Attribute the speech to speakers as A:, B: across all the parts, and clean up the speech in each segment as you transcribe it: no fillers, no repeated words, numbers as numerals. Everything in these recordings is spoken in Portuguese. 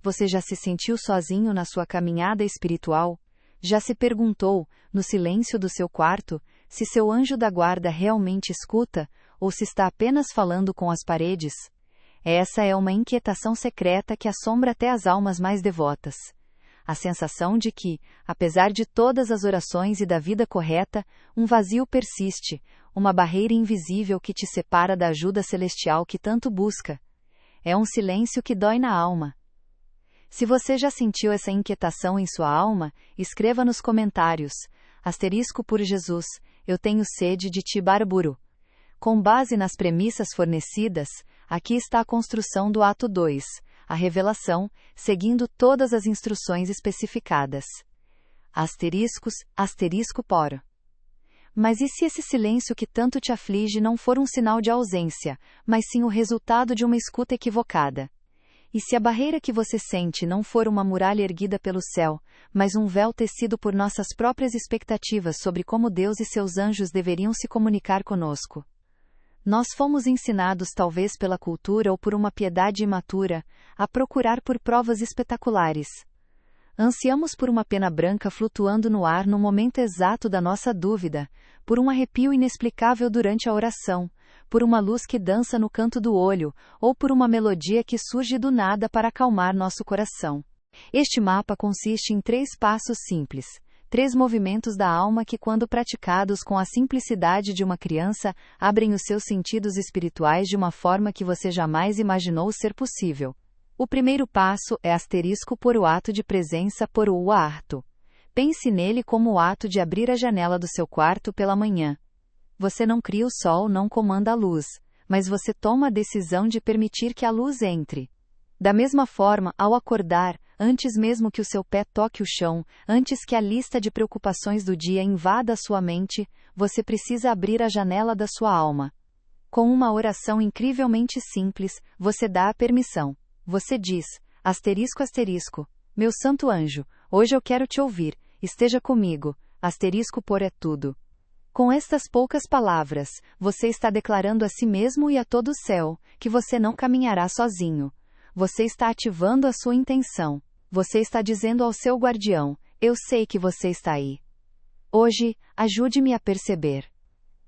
A: Você já se sentiu sozinho na sua caminhada espiritual? Já se perguntou, no silêncio do seu quarto, se seu anjo da guarda realmente escuta, ou se está apenas falando com as paredes? Essa é uma inquietação secreta que assombra até as almas mais devotas. A sensação de que, apesar de todas as orações e da vida correta, um vazio persiste, uma barreira invisível que te separa da ajuda celestial que tanto busca. É um silêncio que dói na alma. Se você já sentiu essa inquietação em sua alma, escreva nos comentários, *por Jesus, eu tenho sede de ti Barburo. Com base nas premissas fornecidas, aqui está a construção do ato 2, a revelação, seguindo todas as instruções especificadas. *por. Mas e se esse silêncio que tanto te aflige não for um sinal de ausência, mas sim o resultado de uma escuta equivocada? E se a barreira que você sente não for uma muralha erguida pelo céu, mas um véu tecido por nossas próprias expectativas sobre como Deus e seus anjos deveriam se comunicar conosco? Nós fomos ensinados, talvez pela cultura ou por uma piedade imatura, a procurar por provas espetaculares. Ansiamos por uma pena branca flutuando no ar no momento exato da nossa dúvida, por um arrepio inexplicável durante a oração, por uma luz que dança no canto do olho, ou por uma melodia que surge do nada para acalmar nosso coração. Este mapa consiste em 3 passos simples, 3 movimentos da alma que, quando praticados com a simplicidade de uma criança, abrem os seus sentidos espirituais de uma forma que você jamais imaginou ser possível. O primeiro passo é *por o ato de presença por o arto. Pense nele como o ato de abrir a janela do seu quarto pela manhã. Você não cria o sol, não comanda a luz, mas você toma a decisão de permitir que a luz entre. Da mesma forma, ao acordar, antes mesmo que o seu pé toque o chão, antes que a lista de preocupações do dia invada a sua mente, você precisa abrir a janela da sua alma. Com uma oração incrivelmente simples, você dá a permissão. Você diz, meu santo anjo, hoje eu quero te ouvir, esteja comigo, *por é tudo. Com estas poucas palavras, você está declarando a si mesmo e a todo o céu, que você não caminhará sozinho. Você está ativando a sua intenção. Você está dizendo ao seu guardião, eu sei que você está aí. Hoje, ajude-me a perceber.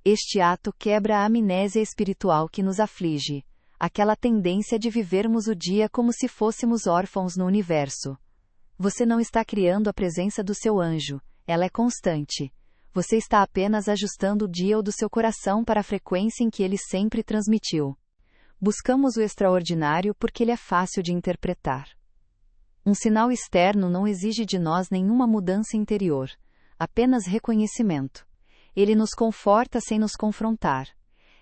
A: Este ato quebra a amnésia espiritual que nos aflige. Aquela tendência de vivermos o dia como se fôssemos órfãos no universo. Você não está criando a presença do seu anjo, ela é constante. Você está apenas ajustando o dial do seu coração para a frequência em que ele sempre transmitiu. Buscamos o extraordinário porque ele é fácil de interpretar. Um sinal externo não exige de nós nenhuma mudança interior, apenas reconhecimento. Ele nos conforta sem nos confrontar.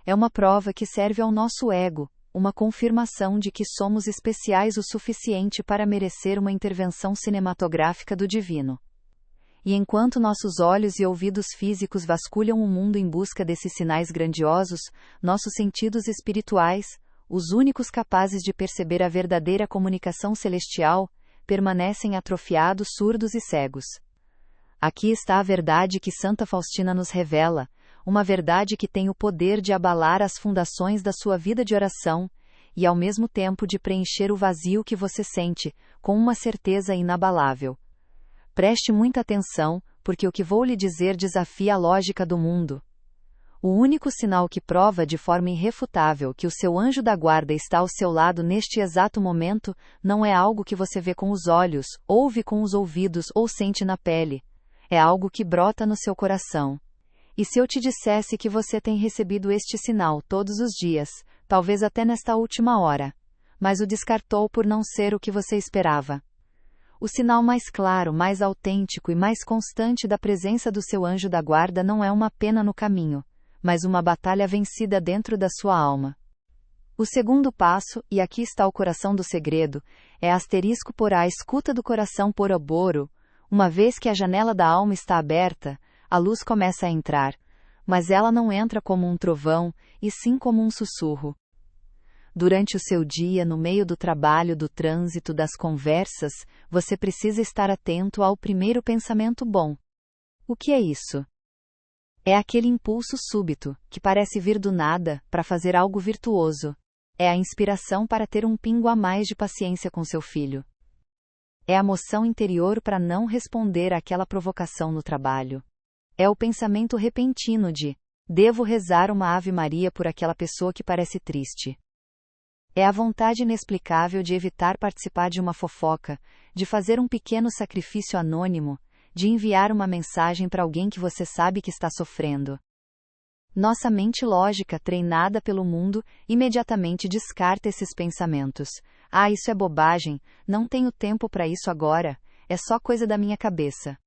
A: É uma prova que serve ao nosso ego, uma confirmação de que somos especiais o suficiente para merecer uma intervenção cinematográfica do divino. E enquanto nossos olhos e ouvidos físicos vasculham o mundo em busca desses sinais grandiosos, nossos sentidos espirituais, os únicos capazes de perceber a verdadeira comunicação celestial, permanecem atrofiados, surdos e cegos. Aqui está a verdade que Santa Faustina nos revela, uma verdade que tem o poder de abalar as fundações da sua vida de oração, e ao mesmo tempo de preencher o vazio que você sente, com uma certeza inabalável. Preste muita atenção, porque o que vou lhe dizer desafia a lógica do mundo. O único sinal que prova de forma irrefutável que o seu anjo da guarda está ao seu lado neste exato momento, não é algo que você vê com os olhos, ouve com os ouvidos ou sente na pele. É algo que brota no seu coração. E se eu te dissesse que você tem recebido este sinal todos os dias, talvez até nesta última hora, mas o descartou por não ser o que você esperava? O sinal mais claro, mais autêntico e mais constante da presença do seu anjo da guarda não é uma pena no caminho, mas uma batalha vencida dentro da sua alma. O segundo passo, e aqui está o coração do segredo, é *por a escuta do coração por oboro. Uma vez que a janela da alma está aberta, a luz começa a entrar, mas ela não entra como um trovão, e sim como um sussurro. Durante o seu dia, no meio do trabalho, do trânsito, das conversas, você precisa estar atento ao primeiro pensamento bom. O que é isso? É aquele impulso súbito, que parece vir do nada, para fazer algo virtuoso. É a inspiração para ter um pingo a mais de paciência com seu filho. É a moção interior para não responder àquela provocação no trabalho. É o pensamento repentino de: devo rezar uma Ave Maria por aquela pessoa que parece triste. É a vontade inexplicável de evitar participar de uma fofoca, de fazer um pequeno sacrifício anônimo, de enviar uma mensagem para alguém que você sabe que está sofrendo. Nossa mente lógica, treinada pelo mundo, imediatamente descarta esses pensamentos. Ah, isso é bobagem, não tenho tempo para isso agora, é só coisa da minha cabeça.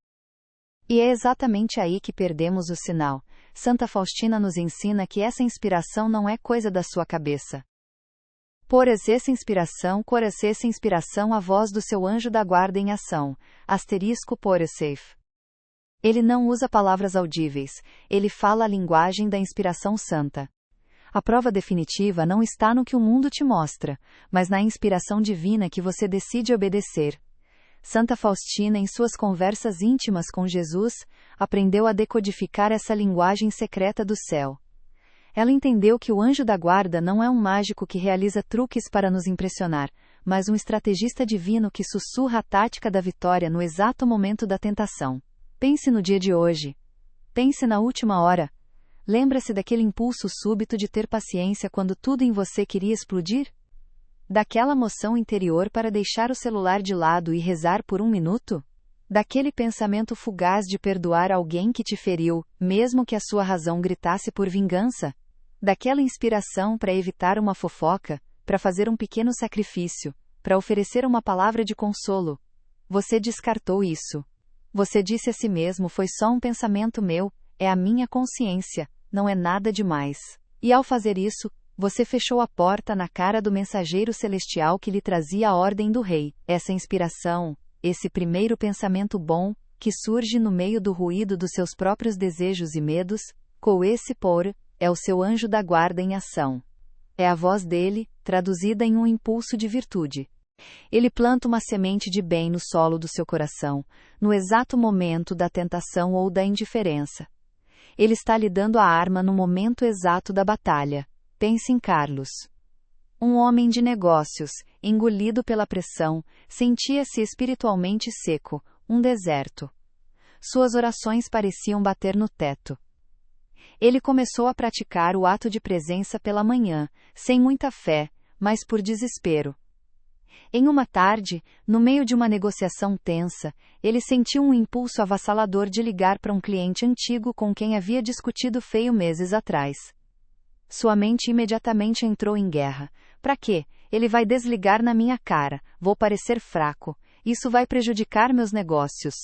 A: E é exatamente aí que perdemos o sinal. Santa Faustina nos ensina que essa inspiração não é coisa da sua cabeça. Pôs essa inspiração a voz do seu anjo da guarda em ação. Por safe. Ele não usa palavras audíveis, ele fala a linguagem da inspiração santa. A prova definitiva não está no que o mundo te mostra, mas na inspiração divina que você decide obedecer. Santa Faustina, em suas conversas íntimas com Jesus, aprendeu a decodificar essa linguagem secreta do céu. Ela entendeu que o anjo da guarda não é um mágico que realiza truques para nos impressionar, mas um estrategista divino que sussurra a tática da vitória no exato momento da tentação. Pense no dia de hoje. Pense na última hora. Lembra-se daquele impulso súbito de ter paciência quando tudo em você queria explodir? Daquela moção interior para deixar o celular de lado e rezar por 1 minuto? Daquele pensamento fugaz de perdoar alguém que te feriu, mesmo que a sua razão gritasse por vingança? Daquela inspiração para evitar uma fofoca, para fazer um pequeno sacrifício, para oferecer uma palavra de consolo? Você descartou isso. Você disse a si mesmo: foi só um pensamento meu, é a minha consciência, não é nada demais. E ao fazer isso, você fechou a porta na cara do mensageiro celestial que lhe trazia a ordem do rei. Essa inspiração, esse primeiro pensamento bom, que surge no meio do ruído dos seus próprios desejos e medos, é o seu anjo da guarda em ação. É a voz dele, traduzida em um impulso de virtude. Ele planta uma semente de bem no solo do seu coração, no exato momento da tentação ou da indiferença. Ele está lhe dando a arma no momento exato da batalha. Pense em Carlos. Um homem de negócios, engolido pela pressão, sentia-se espiritualmente seco, um deserto. Suas orações pareciam bater no teto. Ele começou a praticar o ato de presença pela manhã, sem muita fé, mas por desespero. Em uma tarde, no meio de uma negociação tensa, ele sentiu um impulso avassalador de ligar para um cliente antigo com quem havia discutido feio meses atrás. Sua mente imediatamente entrou em guerra. Para quê? Ele vai desligar na minha cara, vou parecer fraco, isso vai prejudicar meus negócios.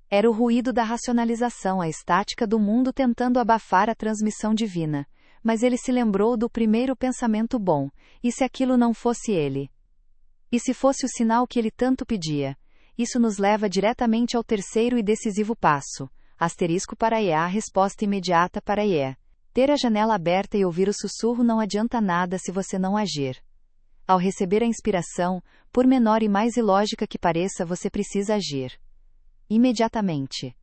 A: Era o ruído da racionalização, a estática do mundo tentando abafar a transmissão divina. Mas ele se lembrou do primeiro pensamento bom: e se aquilo não fosse ele? E se fosse o sinal que ele tanto pedia? Isso nos leva diretamente ao terceiro e decisivo passo. Para a resposta imediata para ter a janela aberta e ouvir o sussurro não adianta nada se você não agir. Ao receber a inspiração, por menor e mais ilógica que pareça, você precisa agir. Imediatamente.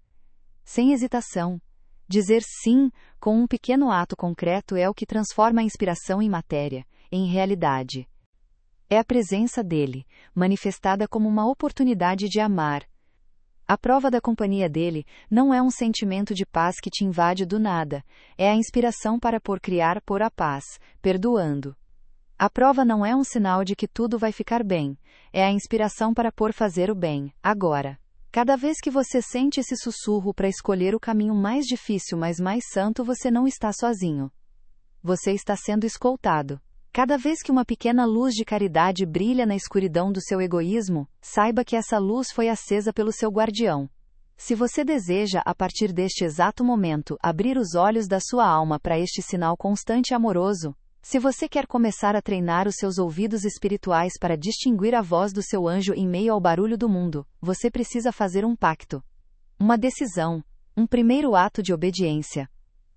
A: Sem hesitação. Dizer sim, com um pequeno ato concreto, é o que transforma a inspiração em matéria, em realidade. É a presença dele, manifestada como uma oportunidade de amar. A prova da companhia dele não é um sentimento de paz que te invade do nada, é a inspiração para criar a paz, perdoando. A prova não é um sinal de que tudo vai ficar bem, é a inspiração para fazer o bem, agora. Cada vez que você sente esse sussurro para escolher o caminho mais difícil, mas mais santo, você não está sozinho. Você está sendo escoltado. Cada vez que uma pequena luz de caridade brilha na escuridão do seu egoísmo, saiba que essa luz foi acesa pelo seu guardião. Se você deseja, a partir deste exato momento, abrir os olhos da sua alma para este sinal constante e amoroso, se você quer começar a treinar os seus ouvidos espirituais para distinguir a voz do seu anjo em meio ao barulho do mundo, você precisa fazer um pacto. Uma decisão, um primeiro ato de obediência.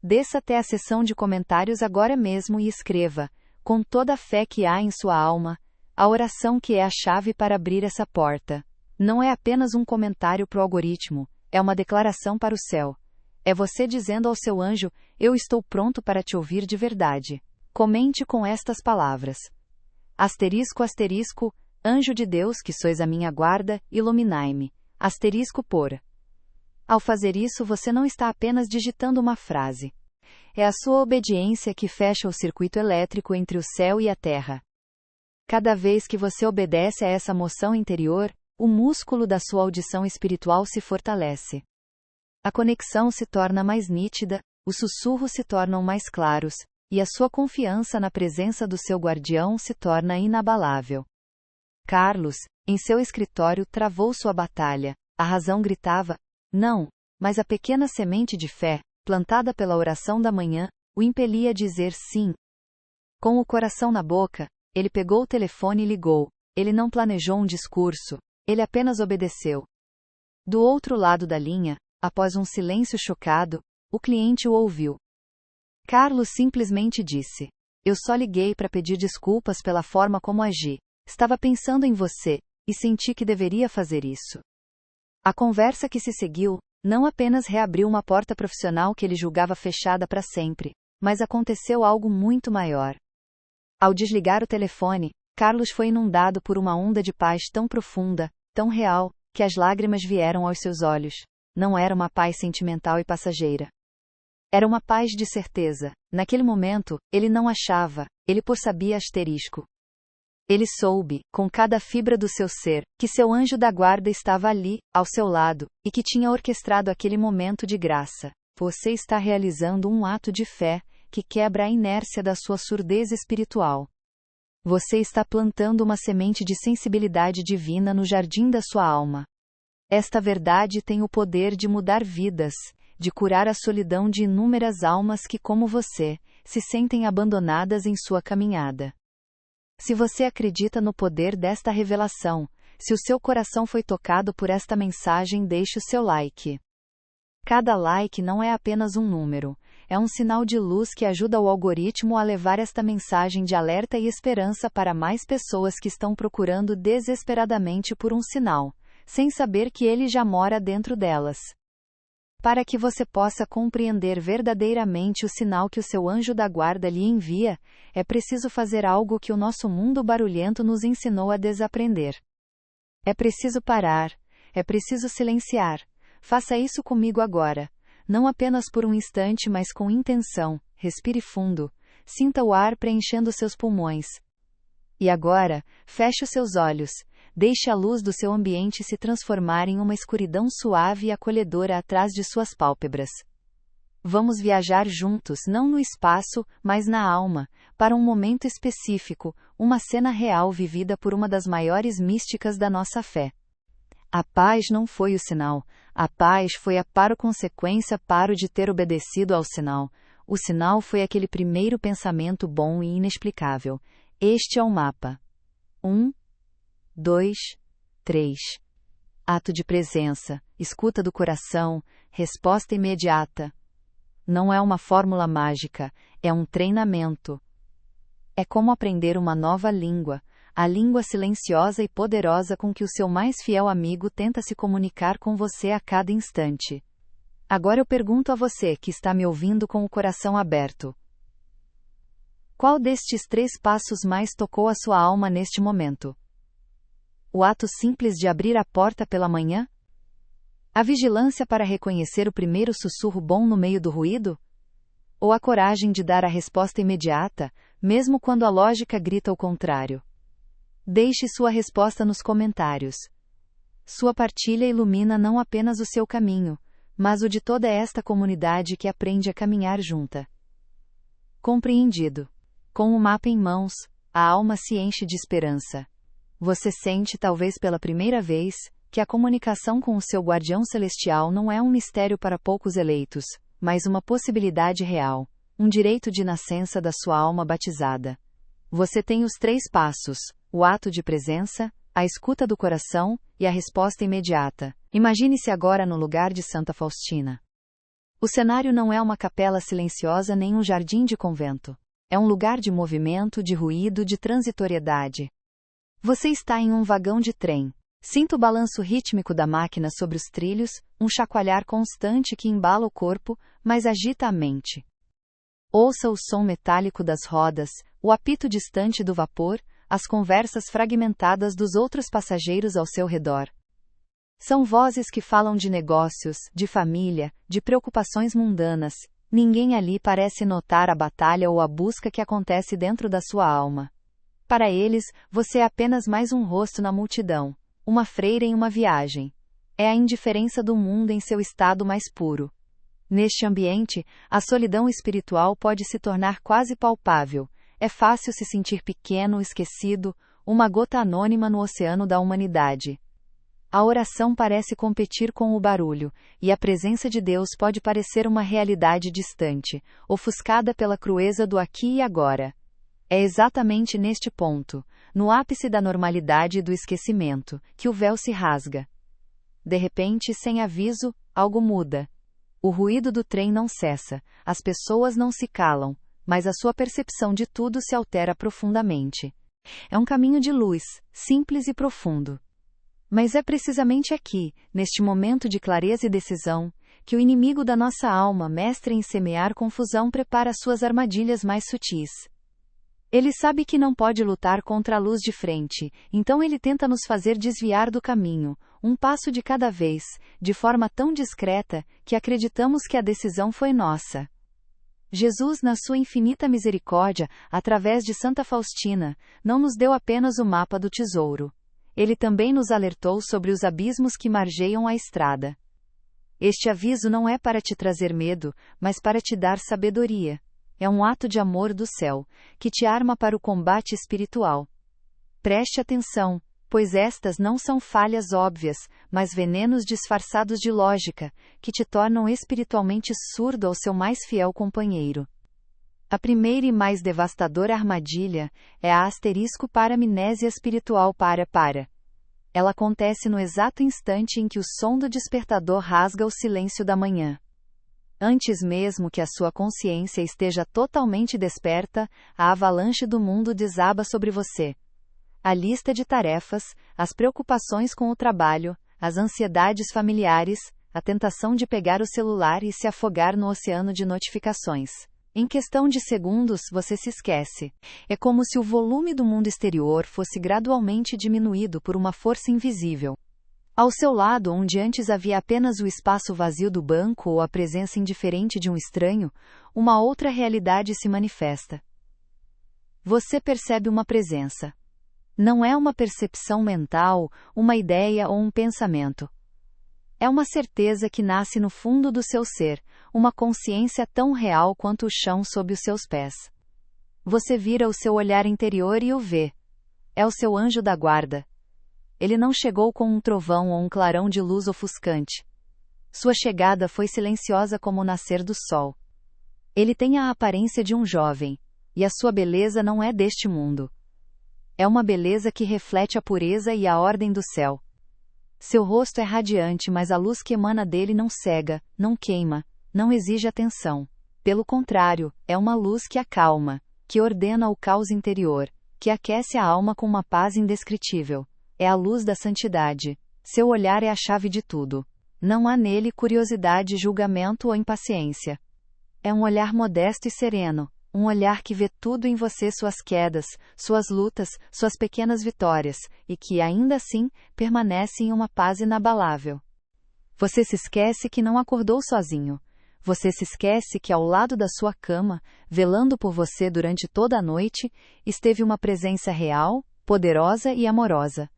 A: Desça até a seção de comentários agora mesmo e escreva, com toda a fé que há em sua alma, a oração que é a chave para abrir essa porta. Não é apenas um comentário para o algoritmo, é uma declaração para o céu. É você dizendo ao seu anjo: eu estou pronto para te ouvir de verdade. Comente com estas palavras. ***, Anjo de Deus que sois a minha guarda, iluminai-me. *por. Ao fazer isso você não está apenas digitando uma frase. É a sua obediência que fecha o circuito elétrico entre o céu e a terra. Cada vez que você obedece a essa moção interior, o músculo da sua audição espiritual se fortalece. A conexão se torna mais nítida, os sussurros se tornam mais claros, e a sua confiança na presença do seu guardião se torna inabalável. Carlos, em seu escritório, travou sua batalha. A razão gritava: não, mas a pequena semente de fé, plantada pela oração da manhã, o impelia a dizer sim. Com o coração na boca, ele pegou o telefone e ligou. Ele não planejou um discurso, ele apenas obedeceu. Do outro lado da linha, após um silêncio chocado, o cliente o ouviu. Carlos simplesmente disse: eu só liguei para pedir desculpas pela forma como agi. Estava pensando em você, e senti que deveria fazer isso. A conversa que se seguiu, não apenas reabriu uma porta profissional que ele julgava fechada para sempre, mas aconteceu algo muito maior. Ao desligar o telefone, Carlos foi inundado por uma onda de paz tão profunda, tão real, que as lágrimas vieram aos seus olhos. Não era uma paz sentimental e passageira. Era uma paz de certeza. Naquele momento, ele não achava, ele sabia asterisco. Ele soube, com cada fibra do seu ser, que seu anjo da guarda estava ali, ao seu lado, e que tinha orquestrado aquele momento de graça. Você está realizando um ato de fé, que quebra a inércia da sua surdez espiritual. Você está plantando uma semente de sensibilidade divina no jardim da sua alma. Esta verdade tem o poder de mudar vidas, de curar a solidão de inúmeras almas que, como você, se sentem abandonadas em sua caminhada. Se você acredita no poder desta revelação, se o seu coração foi tocado por esta mensagem, deixe o seu like. Cada like não é apenas um número, é um sinal de luz que ajuda o algoritmo a levar esta mensagem de alerta e esperança para mais pessoas que estão procurando desesperadamente por um sinal, sem saber que ele já mora dentro delas. Para que você possa compreender verdadeiramente o sinal que o seu anjo da guarda lhe envia, é preciso fazer algo que o nosso mundo barulhento nos ensinou a desaprender. É preciso parar, é preciso silenciar. Faça isso comigo agora. Não apenas por um instante, mas com intenção. Respire fundo. Sinta o ar preenchendo seus pulmões. E agora, feche os seus olhos. Deixe a luz do seu ambiente se transformar em uma escuridão suave e acolhedora atrás de suas pálpebras. Vamos viajar juntos, não no espaço, mas na alma, para um momento específico, uma cena real vivida por uma das maiores místicas da nossa fé. A paz não foi o sinal, a paz foi a consequência de ter obedecido ao sinal. O sinal foi aquele primeiro pensamento bom e inexplicável. Este é o mapa. 1, 2, 3. Ato de presença, escuta do coração, resposta imediata. Não é uma fórmula mágica, é um treinamento. É como aprender uma nova língua, a língua silenciosa e poderosa com que o seu mais fiel amigo tenta se comunicar com você a cada instante. Agora eu pergunto a você que está me ouvindo com o coração aberto. Qual destes 3 passos mais tocou a sua alma neste momento? O ato simples de abrir a porta pela manhã? A vigilância para reconhecer o primeiro sussurro bom no meio do ruído? Ou a coragem de dar a resposta imediata, mesmo quando a lógica grita o contrário? Deixe sua resposta nos comentários. Sua partilha ilumina não apenas o seu caminho, mas o de toda esta comunidade que aprende a caminhar junta. Compreendido. Com o mapa em mãos, a alma se enche de esperança. Você sente, talvez pela primeira vez, que a comunicação com o seu guardião celestial não é um mistério para poucos eleitos, mas uma possibilidade real, um direito de nascença da sua alma batizada. Você tem os 3 passos: o ato de presença, a escuta do coração e a resposta imediata. Imagine-se agora no lugar de Santa Faustina. O cenário não é uma capela silenciosa nem um jardim de convento. É um lugar de movimento, de ruído, de transitoriedade. Você está em um vagão de trem. Sinta o balanço rítmico da máquina sobre os trilhos, um chacoalhar constante que embala o corpo, mas agita a mente. Ouça o som metálico das rodas, o apito distante do vapor, as conversas fragmentadas dos outros passageiros ao seu redor. São vozes que falam de negócios, de família, de preocupações mundanas. Ninguém ali parece notar a batalha ou a busca que acontece dentro da sua alma. Para eles, você é apenas mais um rosto na multidão, uma freira em uma viagem. É a indiferença do mundo em seu estado mais puro. Neste ambiente, a solidão espiritual pode se tornar quase palpável. É fácil se sentir pequeno, esquecido, uma gota anônima no oceano da humanidade. A oração parece competir com o barulho, e a presença de Deus pode parecer uma realidade distante, ofuscada pela crueza do aqui e agora. É exatamente neste ponto, no ápice da normalidade e do esquecimento, que o véu se rasga. De repente, sem aviso, algo muda. O ruído do trem não cessa, as pessoas não se calam, mas a sua percepção de tudo se altera profundamente. É um caminho de luz, simples e profundo. Mas é precisamente aqui, neste momento de clareza e decisão, que o inimigo da nossa alma, mestre em semear confusão, prepara suas armadilhas mais sutis. Ele sabe que não pode lutar contra a luz de frente, então ele tenta nos fazer desviar do caminho, um passo de cada vez, de forma tão discreta, que acreditamos que a decisão foi nossa. Jesus, na sua infinita misericórdia, através de Santa Faustina, não nos deu apenas o mapa do tesouro. Ele também nos alertou sobre os abismos que margeiam a estrada. Este aviso não é para te trazer medo, mas para te dar sabedoria. É um ato de amor do céu, que te arma para o combate espiritual. Preste atenção, pois estas não são falhas óbvias, mas venenos disfarçados de lógica, que te tornam espiritualmente surdo ao seu mais fiel companheiro. A primeira e mais devastadora armadilha é a *para-amnésia espiritual para. Ela acontece no exato instante em que o som do despertador rasga o silêncio da manhã. Antes mesmo que a sua consciência esteja totalmente desperta, a avalanche do mundo desaba sobre você. A lista de tarefas, as preocupações com o trabalho, as ansiedades familiares, a tentação de pegar o celular e se afogar no oceano de notificações. Em questão de segundos, você se esquece. É como se o volume do mundo exterior fosse gradualmente diminuído por uma força invisível. Ao seu lado, onde antes havia apenas o espaço vazio do banco ou a presença indiferente de um estranho, uma outra realidade se manifesta. Você percebe uma presença. Não é uma percepção mental, uma ideia ou um pensamento. É uma certeza que nasce no fundo do seu ser, uma consciência tão real quanto o chão sob os seus pés. Você vira o seu olhar interior e o vê. É o seu anjo da guarda. Ele não chegou com um trovão ou um clarão de luz ofuscante. Sua chegada foi silenciosa como o nascer do sol. Ele tem a aparência de um jovem, e a sua beleza não é deste mundo. É uma beleza que reflete a pureza e a ordem do céu. Seu rosto é radiante, mas a luz que emana dele não cega, não queima, não exige atenção. Pelo contrário, é uma luz que acalma, que ordena o caos interior, que aquece a alma com uma paz indescritível. É a luz da santidade. Seu olhar é a chave de tudo. Não há nele curiosidade, julgamento ou impaciência. É um olhar modesto e sereno, um olhar que vê tudo em você, suas quedas, suas lutas, suas pequenas vitórias, e que, ainda assim, permanece em uma paz inabalável. Você se esquece que não acordou sozinho. Você se esquece que ao lado da sua cama, velando por você durante toda a noite, esteve uma presença real, poderosa e amorosa.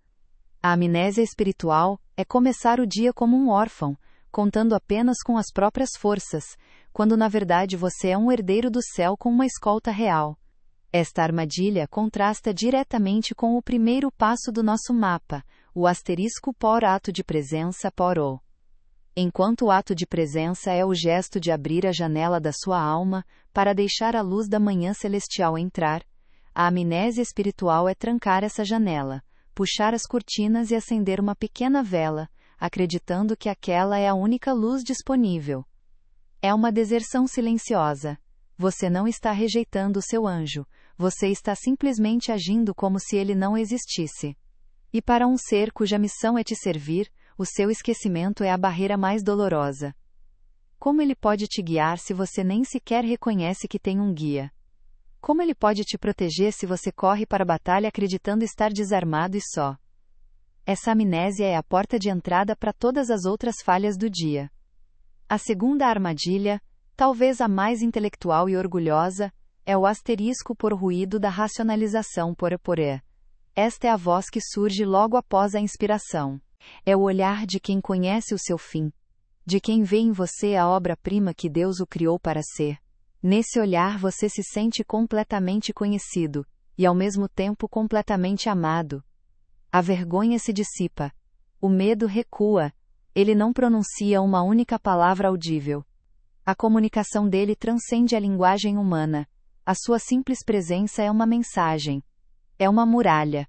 A: A amnésia espiritual é começar o dia como um órfão, contando apenas com as próprias forças, quando na verdade você é um herdeiro do céu com uma escolta real. Esta armadilha contrasta diretamente com o primeiro passo do nosso mapa, o asterisco por ato de presença por o. Enquanto o ato de presença é o gesto de abrir a janela da sua alma, para deixar a luz da manhã celestial entrar, a amnésia espiritual é trancar essa janela, puxar as cortinas e acender uma pequena vela, acreditando que aquela é a única luz disponível. É uma deserção silenciosa. Você não está rejeitando o seu anjo, você está simplesmente agindo como se ele não existisse. E para um ser cuja missão é te servir, o seu esquecimento é a barreira mais dolorosa. Como ele pode te guiar se você nem sequer reconhece que tem um guia? Como ele pode te proteger se você corre para a batalha acreditando estar desarmado e só? Essa amnésia é a porta de entrada para todas as outras falhas do dia. A segunda armadilha, talvez a mais intelectual e orgulhosa, é o asterisco por ruído da racionalização por. Esta é a voz que surge logo após a inspiração. É o olhar de quem conhece o seu fim, de quem vê em você a obra-prima que Deus o criou para ser. Nesse olhar você se sente completamente conhecido, e ao mesmo tempo completamente amado. A vergonha se dissipa. O medo recua. Ele não pronuncia uma única palavra audível. A comunicação dele transcende a linguagem humana. A sua simples presença é uma mensagem. É uma muralha.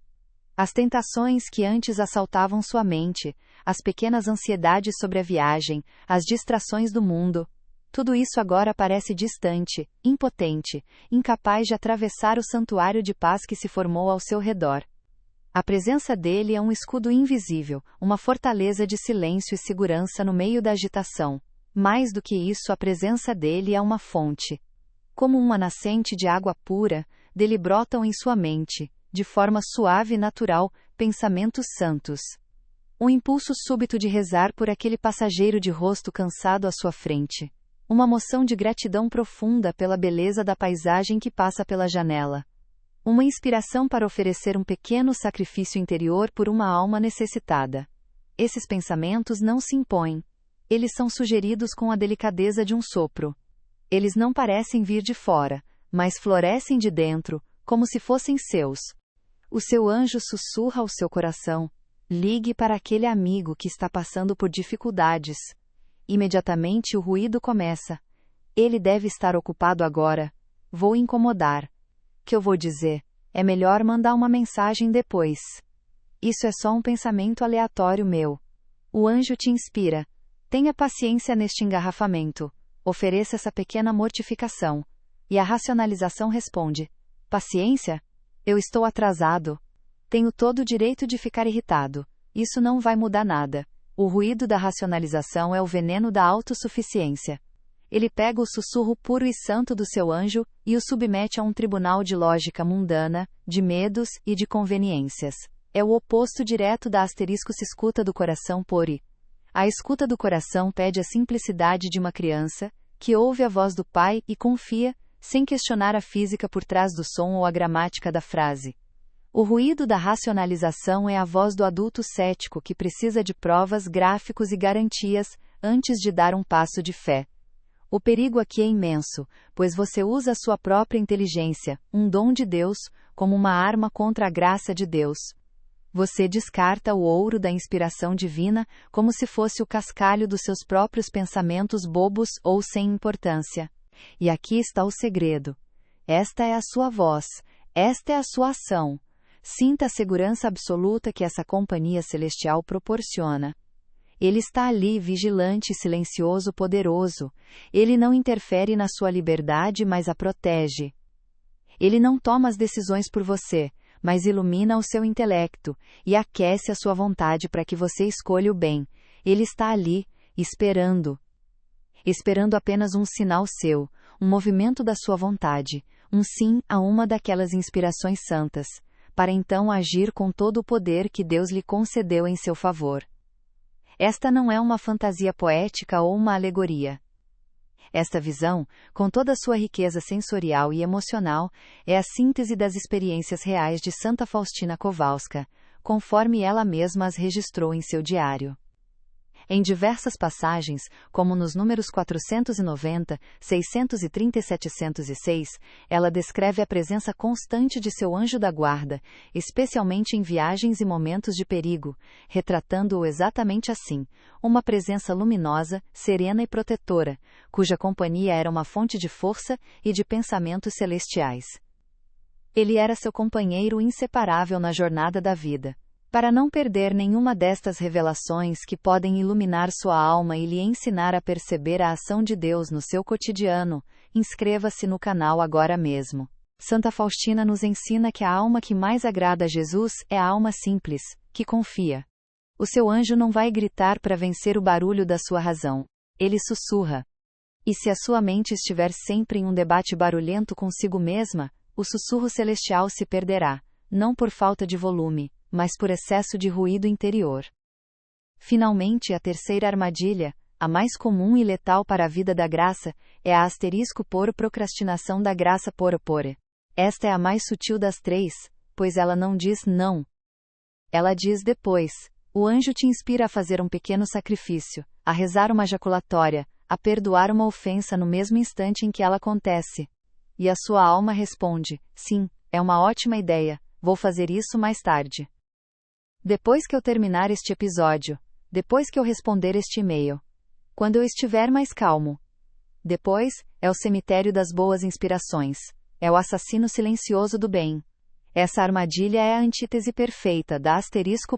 A: As tentações que antes assaltavam sua mente, as pequenas ansiedades sobre a viagem, as distrações do mundo, tudo isso agora parece distante, impotente, incapaz de atravessar o santuário de paz que se formou ao seu redor. A presença dele é um escudo invisível, uma fortaleza de silêncio e segurança no meio da agitação. Mais do que isso, a presença dele é uma fonte. Como uma nascente de água pura, dele brotam em sua mente, de forma suave e natural, pensamentos santos. Um impulso súbito de rezar por aquele passageiro de rosto cansado à sua frente. Uma moção de gratidão profunda pela beleza da paisagem que passa pela janela. Uma inspiração para oferecer um pequeno sacrifício interior por uma alma necessitada. Esses pensamentos não se impõem. Eles são sugeridos com a delicadeza de um sopro. Eles não parecem vir de fora, mas florescem de dentro, como se fossem seus. O seu anjo sussurra ao seu coração: ligue para aquele amigo que está passando por dificuldades. Imediatamente o ruído começa. Ele deve estar ocupado agora. Vou incomodar. Que eu vou dizer? É melhor mandar uma mensagem depois. Isso é só um pensamento aleatório meu. O anjo te inspira. Tenha paciência neste engarrafamento. Ofereça essa pequena mortificação. E a racionalização responde: paciência? Eu estou atrasado. Tenho todo o direito de ficar irritado. Isso não vai mudar nada. O ruído da racionalização é o veneno da autossuficiência. Ele pega o sussurro puro e santo do seu anjo e o submete a um tribunal de lógica mundana, de medos e de conveniências. É o oposto direto da asterisco se escuta do coração por. A escuta do coração pede a simplicidade de uma criança, que ouve a voz do pai e confia, sem questionar a física por trás do som ou a gramática da frase. O ruído da racionalização é a voz do adulto cético que precisa de provas, gráficos e garantias, antes de dar um passo de fé. O perigo aqui é imenso, pois você usa a sua própria inteligência, um dom de Deus, como uma arma contra a graça de Deus. Você descarta o ouro da inspiração divina como se fosse o cascalho dos seus próprios pensamentos bobos ou sem importância. E aqui está o segredo. Esta é a sua voz, esta é a sua ação. Sinta a segurança absoluta que essa companhia celestial proporciona. Ele está ali vigilante, silencioso, poderoso. Ele não interfere na sua liberdade, mas a protege. Ele não toma as decisões por você, mas ilumina o seu intelecto, e aquece a sua vontade para que você escolha o bem. Ele está ali, esperando. Esperando apenas um sinal seu, um movimento da sua vontade, um sim a uma daquelas inspirações santas, para então agir com todo o poder que Deus lhe concedeu em seu favor. Esta não é uma fantasia poética ou uma alegoria. Esta visão, com toda a sua riqueza sensorial e emocional, é a síntese das experiências reais de Santa Faustina Kowalska, conforme ela mesma as registrou em seu diário. Em diversas passagens, como nos números 490, 630 e 706, ela descreve a presença constante de seu anjo da guarda, especialmente em viagens e momentos de perigo, retratando-o exatamente assim, uma presença luminosa, serena e protetora, cuja companhia era uma fonte de força e de pensamentos celestiais. Ele era seu companheiro inseparável na jornada da vida. Para não perder nenhuma destas revelações que podem iluminar sua alma e lhe ensinar a perceber a ação de Deus no seu cotidiano, inscreva-se no canal agora mesmo. Santa Faustina nos ensina que a alma que mais agrada a Jesus é a alma simples, que confia. O seu anjo não vai gritar para vencer o barulho da sua razão. Ele sussurra. E se a sua mente estiver sempre em um debate barulhento consigo mesma, o sussurro celestial se perderá, não por falta de volume, mas por excesso de ruído interior. Finalmente, a terceira armadilha, a mais comum e letal para a vida da graça, é a *por procrastinação da graça por. Esta é a mais sutil das três, pois ela não diz não. Ela diz depois. O anjo te inspira a fazer um pequeno sacrifício, a rezar uma jaculatória, a perdoar uma ofensa no mesmo instante em que ela acontece. E a sua alma responde: sim, é uma ótima ideia, vou fazer isso mais tarde. Depois que eu terminar este episódio, depois que eu responder este e-mail, quando eu estiver mais calmo. Depois, é o cemitério das boas inspirações, é o assassino silencioso do bem. Essa armadilha é a antítese perfeita da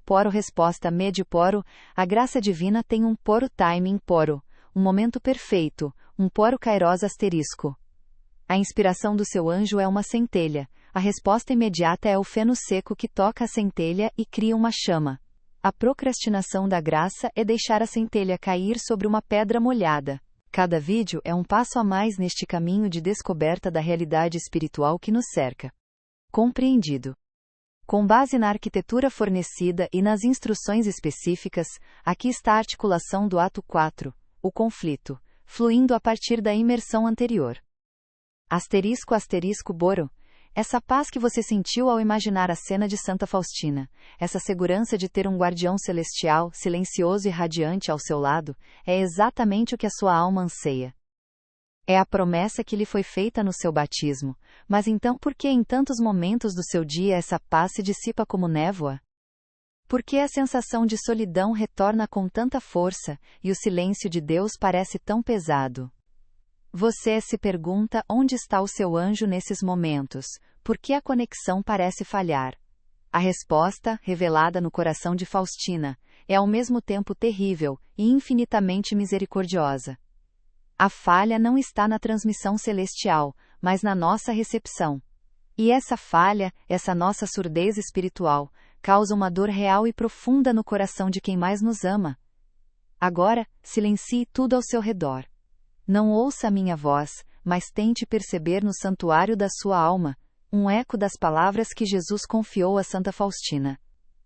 A: *poro resposta *poro, a graça divina tem um *poro timing poro, um momento perfeito, um *poro kairos *. A inspiração do seu anjo é uma centelha, a resposta imediata é o feno seco que toca a centelha e cria uma chama. A procrastinação da graça é deixar a centelha cair sobre uma pedra molhada. Cada vídeo é um passo a mais neste caminho de descoberta da realidade espiritual que nos cerca. Compreendido. Com base na arquitetura fornecida e nas instruções específicas, aqui está a articulação do ato 4, o conflito, fluindo a partir da imersão anterior. *boro. Essa paz que você sentiu ao imaginar a cena de Santa Faustina, essa segurança de ter um guardião celestial, silencioso e radiante ao seu lado, é exatamente o que a sua alma anseia. É a promessa que lhe foi feita no seu batismo, mas então por que em tantos momentos do seu dia essa paz se dissipa como névoa? Por que a sensação de solidão retorna com tanta força, e o silêncio de Deus parece tão pesado? Você se pergunta onde está o seu anjo nesses momentos, por que a conexão parece falhar? A resposta, revelada no coração de Faustina, é ao mesmo tempo terrível e infinitamente misericordiosa. A falha não está na transmissão celestial, mas na nossa recepção. E essa falha, essa nossa surdez espiritual, causa uma dor real e profunda no coração de quem mais nos ama. Agora, silencie tudo ao seu redor. Não ouça a minha voz, mas tente perceber no santuário da sua alma um eco das palavras que Jesus confiou a Santa Faustina.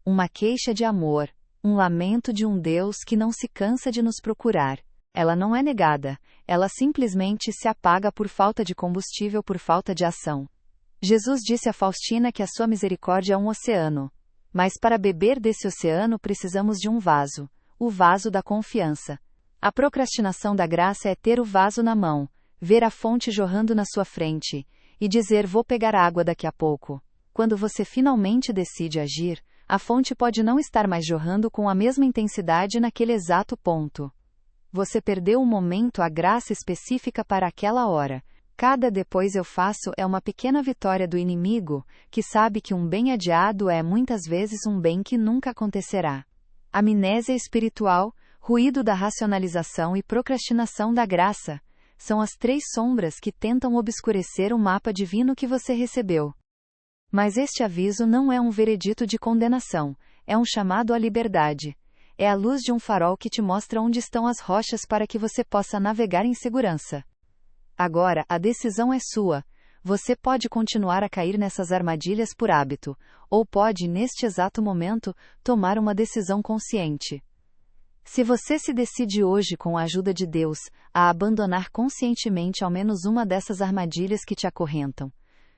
A: Uma queixa de amor, um lamento de um Deus que não se cansa de nos procurar. Ela não é negada, ela simplesmente se apaga por falta de combustível, por falta de ação. Jesus disse a Faustina que a sua misericórdia é um oceano. Mas para beber desse oceano precisamos de um vaso, o vaso da confiança. A procrastinação da graça é ter o vaso na mão, ver a fonte jorrando na sua frente, e dizer vou pegar água daqui a pouco. Quando você finalmente decide agir, a fonte pode não estar mais jorrando com a mesma intensidade naquele exato ponto. Você perdeu um momento, a graça específica para aquela hora. Cada depois eu faço é uma pequena vitória do inimigo, que sabe que um bem adiado é muitas vezes um bem que nunca acontecerá. Amnésia espiritual, ruído da racionalização e procrastinação da graça são as três sombras que tentam obscurecer o mapa divino que você recebeu. Mas este aviso não é um veredito de condenação, é um chamado à liberdade. É a luz de um farol que te mostra onde estão as rochas para que você possa navegar em segurança. Agora, a decisão é sua. Você pode continuar a cair nessas armadilhas por hábito, ou pode, neste exato momento, tomar uma decisão consciente. Se você se decide hoje, com a ajuda de Deus, a abandonar conscientemente ao menos uma dessas armadilhas que te acorrentam,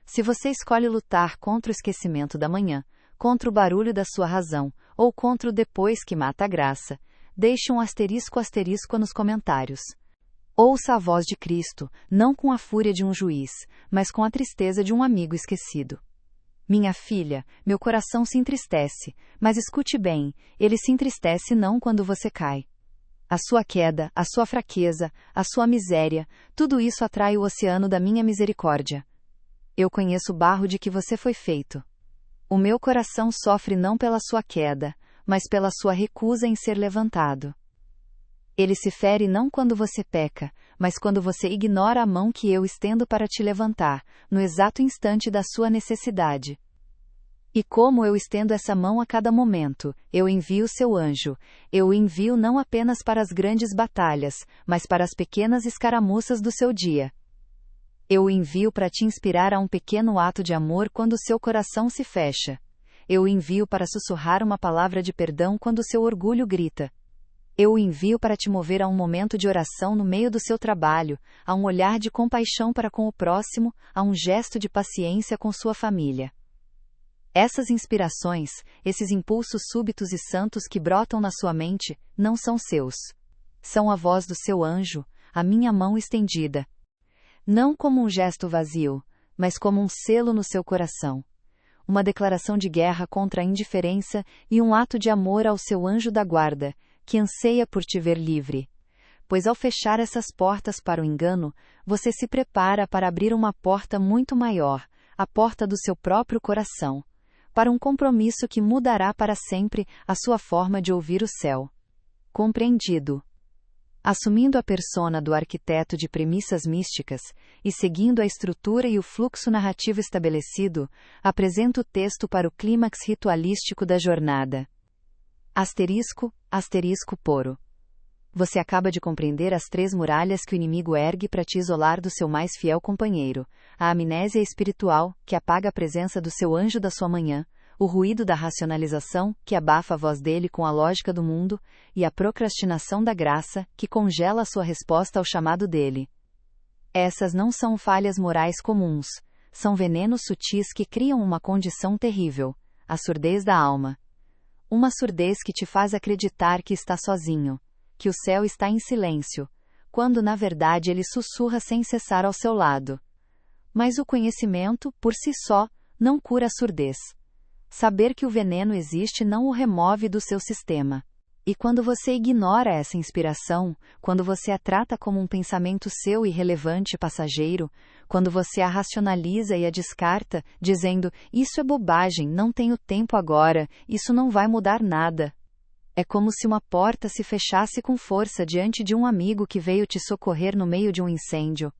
A: se você escolhe lutar contra o esquecimento da manhã, contra o barulho da sua razão, ou contra o depois que mata a graça, deixe um asterisco nos comentários. Ouça a voz de Cristo, não com a fúria de um juiz, mas com a tristeza de um amigo esquecido. Minha filha, meu coração se entristece, mas escute bem, ele se entristece não quando você cai. A sua queda, a sua fraqueza, a sua miséria, tudo isso atrai o oceano da minha misericórdia. Eu conheço o barro de que você foi feito. O meu coração sofre não pela sua queda, mas pela sua recusa em ser levantado. Ele se fere não quando você peca, mas quando você ignora a mão que eu estendo para te levantar, no exato instante da sua necessidade. E como eu estendo essa mão a cada momento, eu envio seu anjo, eu o envio não apenas para as grandes batalhas, mas para as pequenas escaramuças do seu dia. Eu o envio para te inspirar a um pequeno ato de amor quando seu coração se fecha. Eu o envio para sussurrar uma palavra de perdão quando seu orgulho grita. Eu o envio para te mover a um momento de oração no meio do seu trabalho, a um olhar de compaixão para com o próximo, a um gesto de paciência com sua família. Essas inspirações, esses impulsos súbitos e santos que brotam na sua mente, não são seus. São a voz do seu anjo, a minha mão estendida. Não como um gesto vazio, mas como um selo no seu coração. Uma declaração de guerra contra a indiferença e um ato de amor ao seu anjo da guarda, que anseia por te ver livre. Pois ao fechar essas portas para o engano, você se prepara para abrir uma porta muito maior, a porta do seu próprio coração, para um compromisso que mudará para sempre a sua forma de ouvir o céu. Compreendido. Assumindo a persona do arquiteto de premissas místicas, e seguindo a estrutura e o fluxo narrativo estabelecido, apresento o texto para o clímax ritualístico da jornada. ***poro. Você acaba de compreender as 3 muralhas que o inimigo ergue para te isolar do seu mais fiel companheiro: a amnésia espiritual, que apaga a presença do seu anjo da sua manhã, o ruído da racionalização, que abafa a voz dele com a lógica do mundo, e a procrastinação da graça, que congela a sua resposta ao chamado dele. Essas não são falhas morais comuns, são venenos sutis que criam uma condição terrível: a surdez da alma. Uma surdez que te faz acreditar que está sozinho, que o céu está em silêncio, quando na verdade ele sussurra sem cessar ao seu lado. Mas o conhecimento, por si só, não cura a surdez. Saber que o veneno existe não o remove do seu sistema. E quando você ignora essa inspiração, quando você a trata como um pensamento seu irrelevante e passageiro, quando você a racionaliza e a descarta, dizendo: isso é bobagem, não tenho tempo agora, isso não vai mudar nada. É como se uma porta se fechasse com força diante de um amigo que veio te socorrer no meio de um incêndio.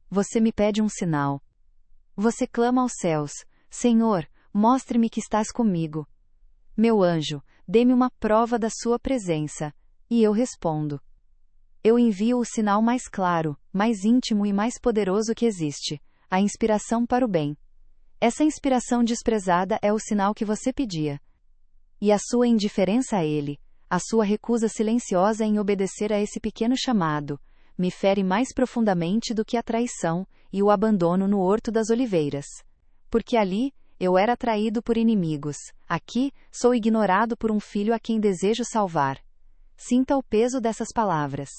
A: Você me pede um sinal. Você clama aos céus: Senhor, mostre-me que estás comigo. Meu anjo, dê-me uma prova da sua presença. E eu respondo. Eu envio o sinal mais claro, mais íntimo e mais poderoso que existe: a inspiração para o bem. Essa inspiração desprezada é o sinal que você pedia. E a sua indiferença a ele, a sua recusa silenciosa em obedecer a esse pequeno chamado, me fere mais profundamente do que a traição e o abandono no Horto das Oliveiras. Porque ali, eu era traído por inimigos; aqui, sou ignorado por um filho a quem desejo salvar. Sinta o peso dessas palavras.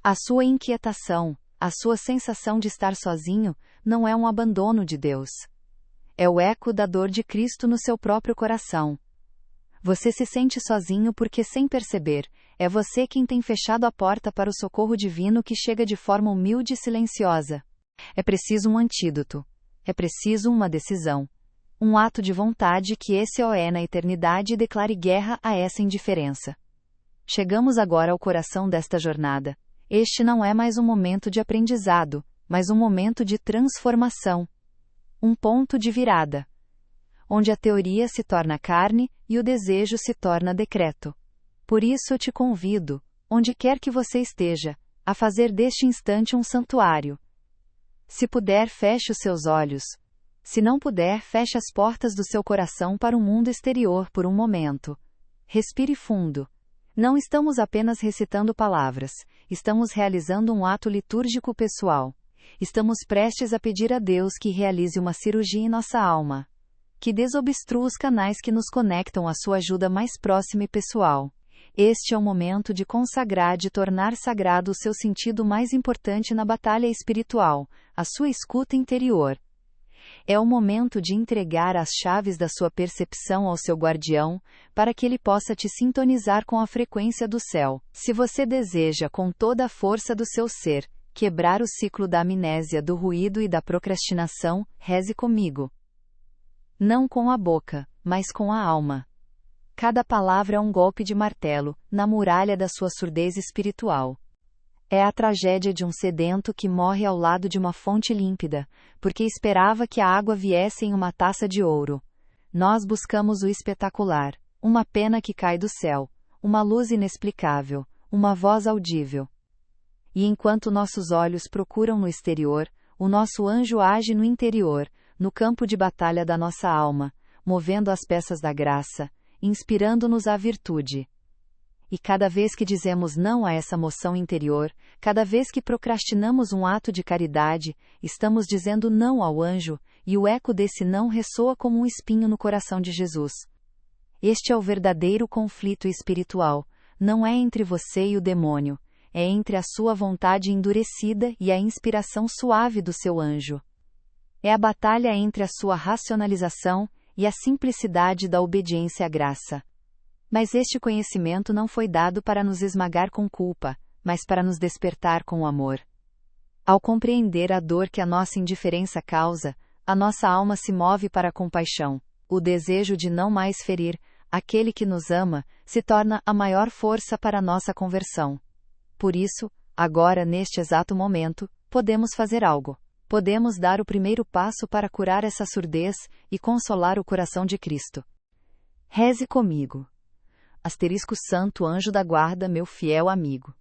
A: A sua inquietação, a sua sensação de estar sozinho, não é um abandono de Deus. É o eco da dor de Cristo no seu próprio coração. Você se sente sozinho porque, sem perceber, é você quem tem fechado a porta para o socorro divino que chega de forma humilde e silenciosa. É preciso um antídoto. É preciso uma decisão. Um ato de vontade que SOE na eternidade declare guerra a essa indiferença. Chegamos agora ao coração desta jornada. Este não é mais um momento de aprendizado, mas um momento de transformação. Um ponto de virada. Onde a teoria se torna carne e o desejo se torna decreto. Por isso eu te convido, onde quer que você esteja, a fazer deste instante um santuário. Se puder, feche os seus olhos. Se não puder, feche as portas do seu coração para o mundo exterior por um momento. Respire fundo. Não estamos apenas recitando palavras, estamos realizando um ato litúrgico pessoal. Estamos prestes a pedir a Deus que realize uma cirurgia em nossa alma. Que desobstrua os canais que nos conectam à sua ajuda mais próxima e pessoal. Este é o momento de consagrar, de tornar sagrado o seu sentido mais importante na batalha espiritual, a sua escuta interior. É o momento de entregar as chaves da sua percepção ao seu guardião, para que ele possa te sintonizar com a frequência do céu. Se você deseja, com toda a força do seu ser, quebrar o ciclo da amnésia, do ruído e da procrastinação, reze comigo. Não com a boca, mas com a alma. Cada palavra é um golpe de martelo, na muralha da sua surdez espiritual. É a tragédia de um sedento que morre ao lado de uma fonte límpida, porque esperava que a água viesse em uma taça de ouro. Nós buscamos o espetacular, uma pena que cai do céu, uma luz inexplicável, uma voz audível. E enquanto nossos olhos procuram no exterior, O nosso anjo age no interior, no campo de batalha da nossa alma, movendo as peças da graça, inspirando-nos à virtude. E cada vez que dizemos não a essa moção interior, cada vez que procrastinamos um ato de caridade, estamos dizendo não ao anjo, e o eco desse não ressoa como um espinho no coração de Jesus. Este é o verdadeiro conflito espiritual, não é entre você e o demônio, é entre a sua vontade endurecida e a inspiração suave do seu anjo. É a batalha entre a sua racionalização e a simplicidade da obediência à graça. Mas este conhecimento não foi dado para nos esmagar com culpa, mas para nos despertar com o amor. Ao compreender a dor que a nossa indiferença causa, a nossa alma se move para a compaixão. O desejo de não mais ferir aquele que nos ama se torna a maior força para a nossa conversão. Por isso, agora neste exato momento, podemos fazer algo. Podemos dar o primeiro passo para curar essa surdez e consolar o coração de Cristo. Reze comigo. Asterisco Santo Anjo da Guarda, meu fiel amigo.